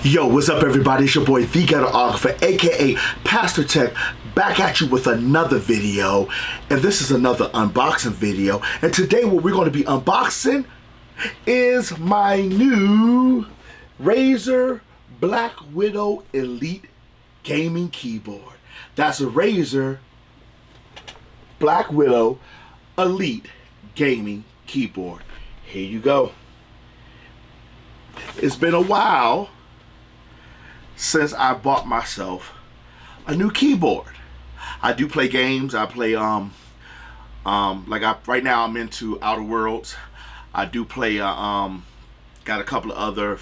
Yo, what's up everybody? It's your boy, the Ghetographer, aka Pastor Tech, back at you with another video. And this is another unboxing video. And today what we're going to be unboxing is my new Razer BlackWidow Elite gaming keyboard. That's a Razer BlackWidow Elite gaming keyboard. Here you go. It's been a while since I bought myself a new keyboard. I do play games. I play right now I'm into Outer Worlds. I do play got a couple of other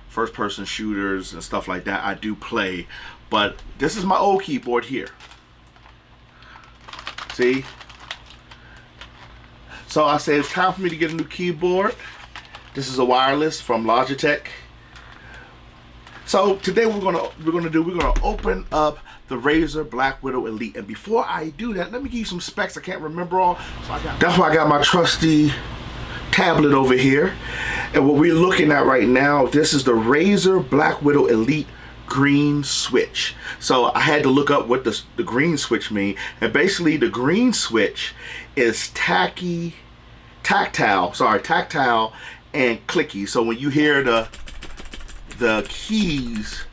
first person shooters and stuff like that I do play, but this is my old keyboard here. See? So I said it's time for me to get a new keyboard. This is a wireless from Logitech. So today we're gonna open up the Razer BlackWidow Elite, and before I do that, let me give you some specs. I can't remember all, so that's why I got my trusty tablet over here. And what we're looking at right now, this is the Razer BlackWidow Elite green switch. So I had to look up what the green switch mean, and basically the green switch is tactile and clicky. So when you hear the keys,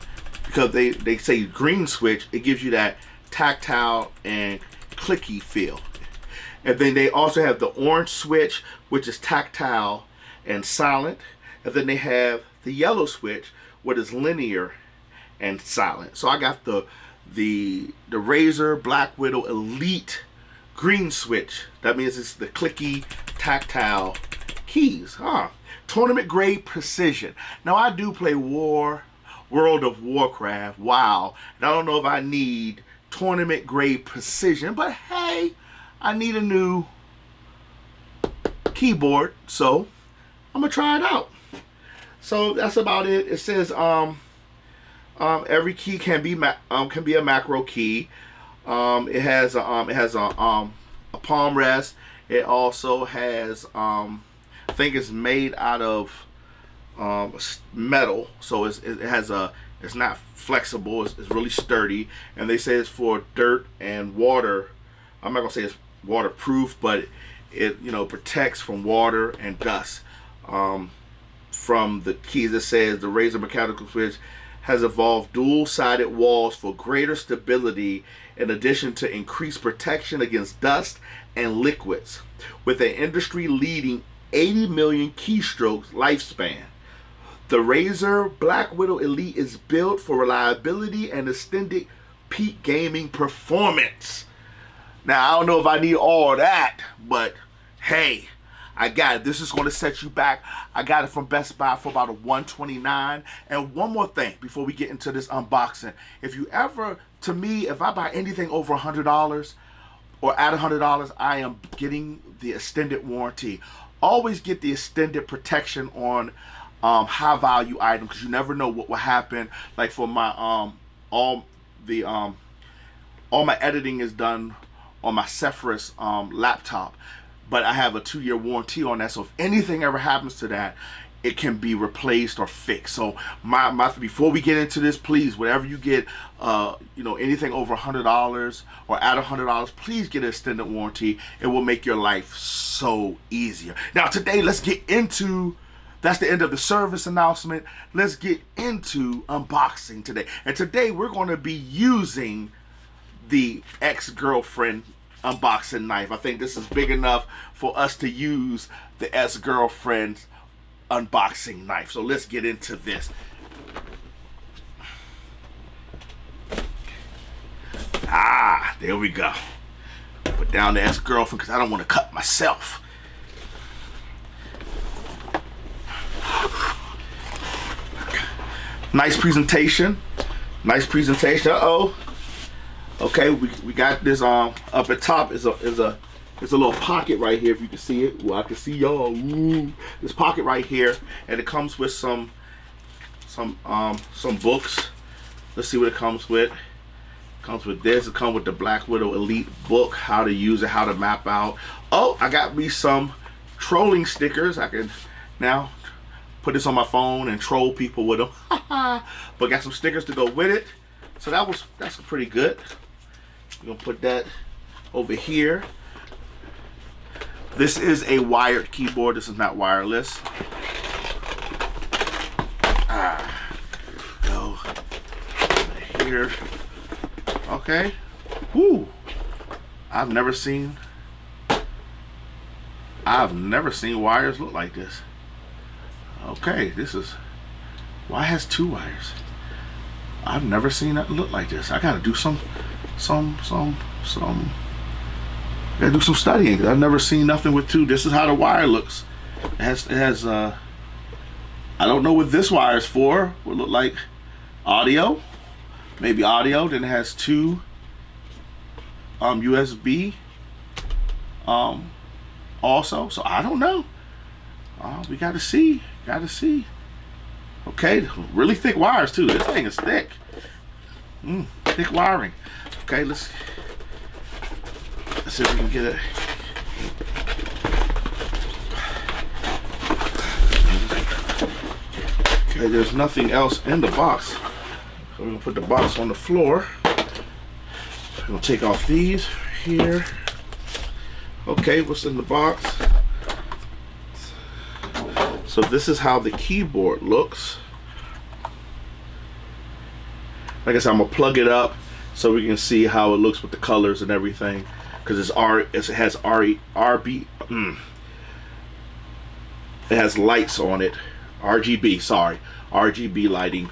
because they say green switch, it gives you that tactile and clicky feel. And then they also have the orange switch, which is tactile and silent. And then they have the yellow switch, which is linear and silent. So I got the Razer BlackWidow Elite green switch. That means it's the clicky tactile keys. Tournament grade precision. Now I do play World of Warcraft, WoW, and I don't know if I need tournament grade precision, but hey, I need a new keyboard, so I'm gonna try it out. So that's about it. It says every key can be a macro key. It has a palm rest. It also has I think it's made out of metal, so it's not flexible. It's really sturdy, and they say it's for dirt and water. I'm not gonna say it's waterproof, but it protects from water and dust. From the keys, it says the Razer mechanical switch has evolved dual-sided walls for greater stability, in addition to increased protection against dust and liquids, with an industry-leading 80 million keystrokes lifespan. The Razer BlackWidow Elite is built for reliability and extended peak gaming performance. Now, I don't know if I need all that, but hey, I got it. This is going to set you back. I got it from Best Buy for about a $129. And one more thing before we get into this unboxing. If I buy anything over $100 or at $100, I am getting the extended warranty. Always get the extended protection on high value items, because you never know what will happen. Like for my all my editing is done on my Zephyrus laptop, but I have a 2-year warranty on that. So if anything ever happens to that, it can be replaced or fixed. So before we get into this, please, whatever you get, anything over $100 or at $100, please get an extended warranty. It will make your life so easier. Now today, let's get into, that's the end of the service announcement. Let's get into unboxing today. And today we're going to be using the ex-girlfriend unboxing knife. I think this is big enough for us to use the ex-girlfriend's unboxing knife. So let's get into this. There we go. Put down the ex-girlfriend because I don't want to cut myself. Nice presentation. Nice presentation. Okay, we got this up at top is a little pocket right here, if you can see it. Well, I can see y'all. This pocket right here, and it comes with some books. Let's see what it comes with. It comes with this. It comes with the BlackWidow Elite book, how to use it, how to map out. Oh, I got me some trolling stickers. I can now put this on my phone and troll people with them. But got some stickers to go with it. So that's pretty good. We're gonna put that over here. This is a wired keyboard. This is not wireless. Go here. Okay. Woo. I've never seen wires look like this. Okay, this is, why has 2 wires? I've never seen that look like this. I gotta do some studying, 'cause I've never seen nothing with 2. This is how the wire looks. It has I don't know what this wire is for. Would look like audio, maybe audio. Then it has 2 USB also. So I don't know. We gotta see. Okay, really thick wires too. This thing is thick. Thick wiring. Okay, let's see if we can get it. Okay, there's nothing else in the box. So we're gonna put the box on the floor. We're gonna take off these here. Okay, what's in the box? So this is how the keyboard looks. Like I said, I'm gonna plug it up so we can see how it looks with the colors and everything, because it has RGB. It has lights on it, RGB lighting,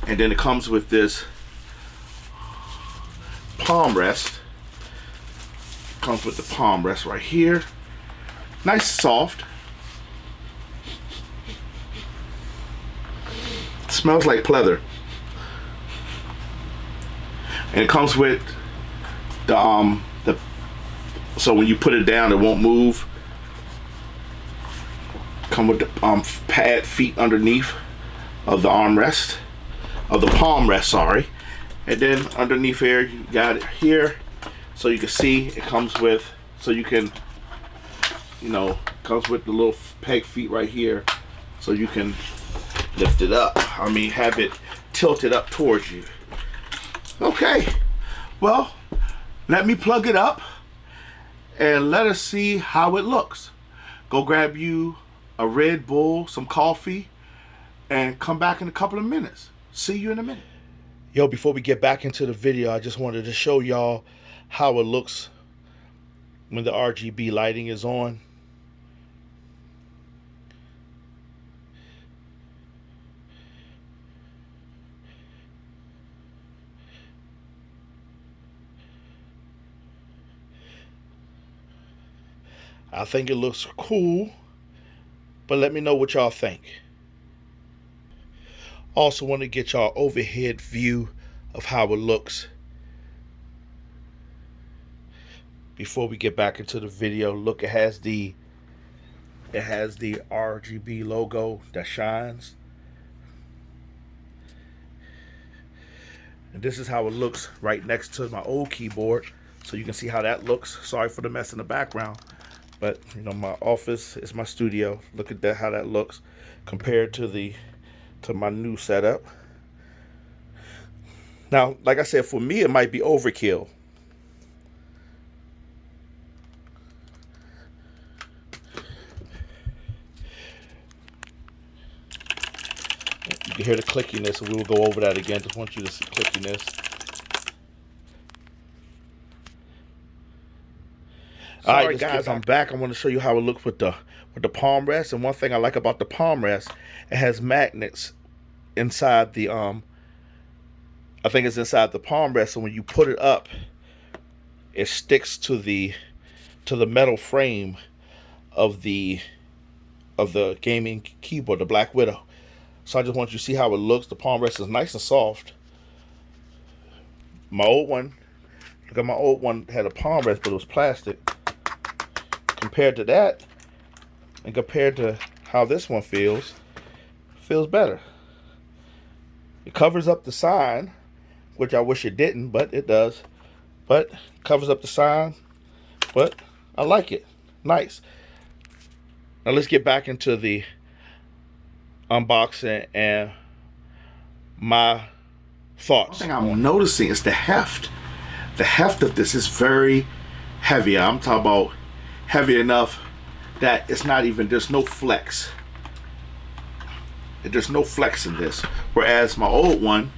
and then it comes with this palm rest. Comes with the palm rest right here, nice soft. Smells like pleather. And it comes with the so when you put it down, it won't move. Come with the pad feet underneath of the armrest, of the palm rest, sorry. And then underneath here, you got it here, so you can see it comes with, so you can, comes with the little peg feet right here, so you can lift it up. I mean, have it tilted up towards you. Okay, well, let me plug it up and let us see how it looks. Go grab you a Red Bull, some coffee, and come back in a couple of minutes. See you in a minute. Yo, before we get back into the video, I just wanted to show y'all how it looks when the RGB lighting is on. I think it looks cool, but let me know what y'all think. Also want to get y'all overhead view of how it looks before we get back into the video. Look, it has the RGB logo that shines, and this is how it looks right next to my old keyboard, so you can see how that looks. Sorry for the mess in the background. But my office is my studio. Look at that, how that looks compared to my new setup. Now, like I said, for me it might be overkill. You can hear the clickiness, and we will go over that again. Just want you to see clickiness. Alright guys, I'm back. I want to show you how it looks with the palm rest. And one thing I like about the palm rest, it has magnets inside the I think it's inside the palm rest, so when you put it up, it sticks to the metal frame of the gaming keyboard, the BlackWidow. So I just want you to see how it looks. The palm rest is nice and soft. My old one, look at my old one, had a palm rest, but it was plastic. Compared to that, and compared to how this one feels better. It covers up the sign, which I wish it didn't, but it does. But covers up the sign, but I like it. Nice. Now let's get back into the unboxing and my thoughts. One thing I'm noticing is the heft. The heft of this is very heavy. I'm talking about heavy enough that it's not even, there's no flex. There's no flex in this. Whereas my old one,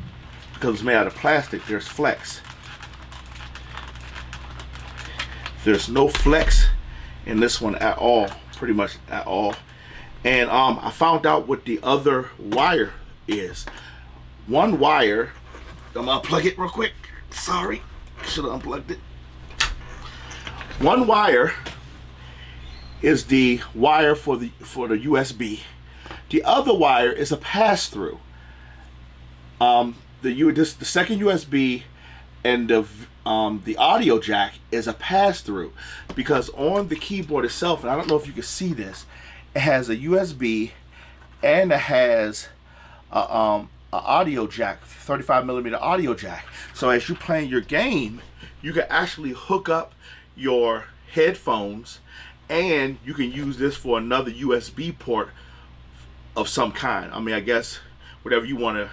because it's made out of plastic, there's flex. There's no flex in this one at all, pretty much at all. And I found out what the other wire is. One wire, I'm gonna unplug it real quick. Sorry, should have unplugged it. One wire is the wire for the USB. The other wire is a pass-through. The second USB and the audio jack is a pass-through, because on the keyboard itself, and I don't know if you can see this, it has a USB and it has a audio jack, 35mm audio jack. So as you playing your game, you can actually hook up your headphones, and you can use this for another USB port of some kind. I mean, I guess wherever you want to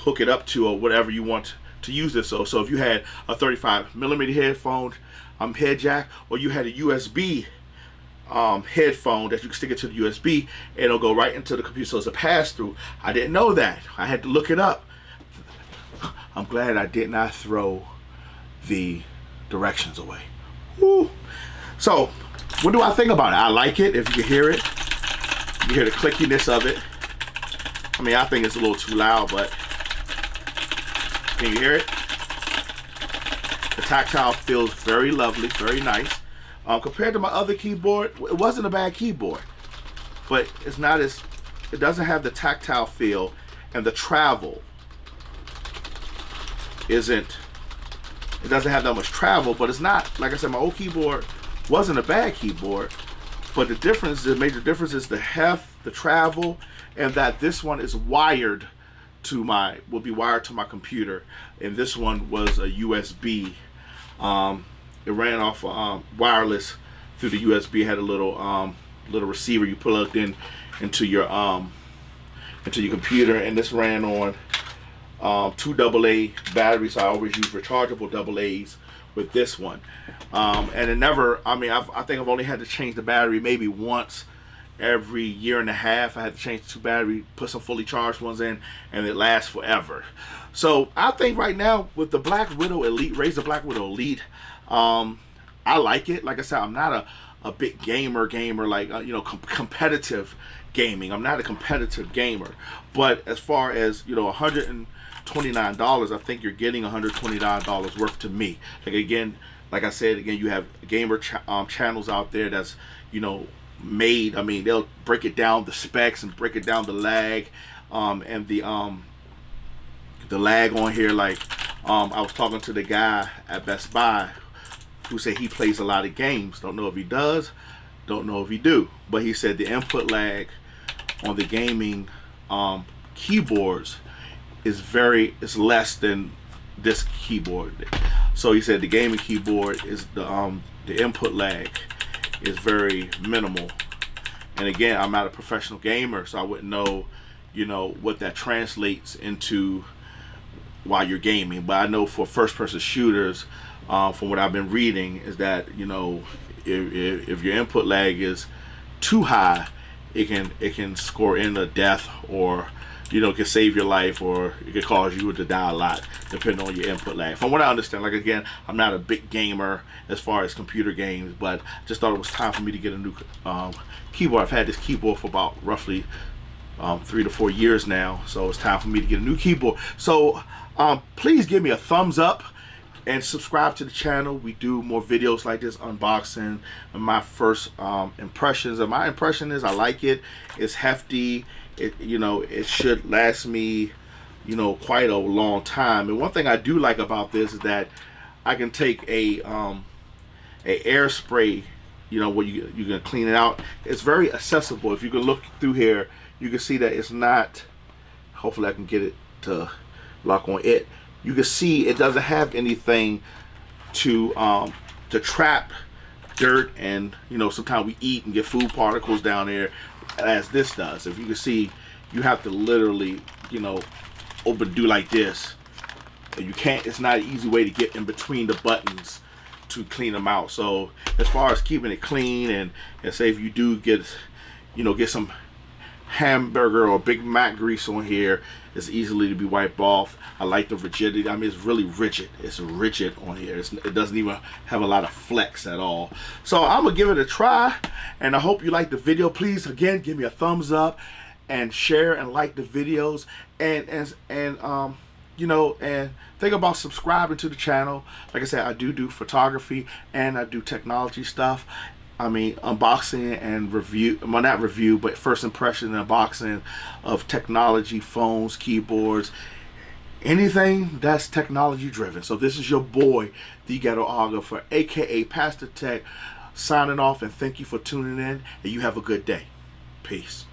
hook it up to, or whatever you want to use this. So if you had a 35mm headphone head jack, or you had a USB headphone that you can stick it to the USB, and it'll go right into the computer. So it's a pass-through. I didn't know that. I had to look it up. I'm glad I did not throw the directions away. Woo. So what do I think about it? I like it. If you can hear it, you hear the clickiness of it. I mean, I think it's a little too loud, but can you hear it? The tactile feels very lovely, very nice. Compared to my other keyboard, it wasn't a bad keyboard, but it's not as, it doesn't have the tactile feel, and the travel isn't, it doesn't have that much travel, but it's not, like I said, my old keyboard wasn't a bad keyboard, but the difference, the major difference is the heft, the travel, and that this one is wired to my, will be wired to my computer, and this one was a USB. It ran off wireless through the USB. It had a little receiver you plugged in into your computer, and this ran on 2 AA batteries. So I always use rechargeable AA's with this one, and it never, I mean, I think I've only had to change the battery maybe once every year and a half. I had to change the 2 batteries, put some fully charged ones in, and it lasts forever. So I think right now with the BlackWidow Elite, Razer BlackWidow Elite, I like it. Like I said, I'm not a big gamer like you know, competitive gaming. I'm not a competitive gamer, but as far as, you know, $129, I think you're getting $129 worth to me. Like, again, like I said, again, you have gamer channels out there that's, you know, made, I mean, they'll break it down, the specs, and break it down, the lag, and the lag on here. Like, I was talking to the guy at Best Buy who said he plays a lot of games. Don't know if he does, don't know if he do, but he said the input lag on the gaming keyboards is less than this keyboard. So he said the gaming keyboard is the input lag is very minimal. And again, I'm not a professional gamer, so I wouldn't know, you know, what that translates into while you're gaming. But I know for first-person shooters, from what I've been reading, is that, you know, if your input lag is too high, it can score in a death, or, you know, it can save your life, or it could cause you to die a lot, depending on your input lag. From what I understand, like, again, I'm not a big gamer as far as computer games, but just thought it was time for me to get a new keyboard. I've had this keyboard for about roughly 3 to 4 years now, so it's time for me to get a new keyboard. So please give me a thumbs up and subscribe to the channel. We do more videos like this, unboxing, and my first impressions. And my impression is I like it. It's hefty. It, you know, it should last me, you know, quite a long time. And one thing I do like about this is that I can take a air spray, you know, where you can clean it out. It's very accessible. If you can look through here, you can see that it's not, hopefully I can get it to lock on it. You can see it doesn't have anything to trap dirt, and, you know, sometimes we eat and get food particles down there. as this does. If you can see, you have to literally, you know, do like this. And you can't, it's not an easy way to get in between the buttons to clean them out. So as far as keeping it clean, and say if you do get, you know, get some hamburger or Big Mac grease on here, it's easily to be wiped off. I like the rigidity. I mean, it's really rigid. It's rigid on here. It doesn't even have a lot of flex at all. So I'm gonna give it a try, and I hope you like the video. Please, again, give me a thumbs up and share and like the videos, and you know, and think about subscribing to the channel. Like I said, I do photography and I do technology stuff. I mean, unboxing and review, well, not review, but first impression and unboxing of technology, phones, keyboards, anything that's technology driven. So this is your boy, the Ghetographer, aka Pastor Tech, signing off, and thank you for tuning in, and you have a good day. Peace.